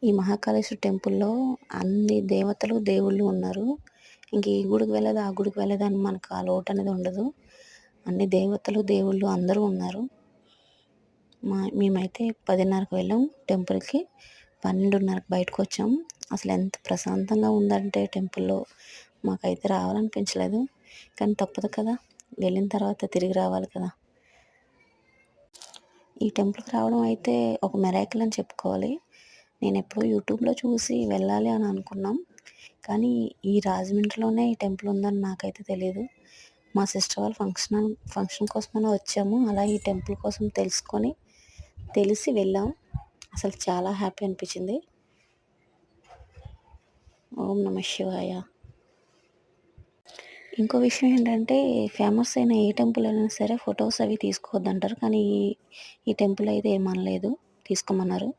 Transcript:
ఈ మహాకాళేశ్వర టెంపుల్‌లో అన్ని దేవతలు, దేవుళ్ళు ఉన్నారు. ఇంక ఈ గుడికి వెళ్ళేది, ఆ గుడికి వెళ్ళేది అని మనకు ఆ లోటనేది ఉండదు. అన్ని దేవతలు, దేవుళ్ళు అందరూ ఉన్నారు. మేమైతే 10:30కి వెళ్ళాం టెంపుల్‌కి. 12:30కి బయటకొచ్చాం. అసలెంత ప్రశాంతంగా ఉందంటే టెంపుల్‌లో మాకైతే రావాలనిపించలేదు. కానీ తప్పదు కదా! వెళ్ళిన తర్వాత తిరిగి రావాలి కదా! ఈ టెంపుల్‌కి రావడం అయితే ఒక మిరాకిల్ అని చెప్పుకోవాలి. నేనెప్పుడో యూట్యూబ్‌లో చూసి వెళ్ళాలి అని అనుకున్నాం. కానీ ఈ రాజమండ్రిలోనే ఈ టెంపుల్ ఉందని నాకైతే తెలీదు. మా సిస్టర్ వాళ్ళ ఫంక్షన్ కోసమని వచ్చాము. అలా ఈ టెంపుల్ కోసం తెలిసి వెళ్ళాం. అసలు చాలా హ్యాపీ అనిపించింది. ఓం నమః శివాయ. ఇంకో విషయం ఏంటంటే ఫేమస్ అయిన ఏ టెంపుల్ అయినా సరే ఫోటోస్ అవి తీసుకోవద్దంటారు. కానీ ఈ టెంపుల్ అయితే ఏమనలేదు. తీసుకోమన్నారు.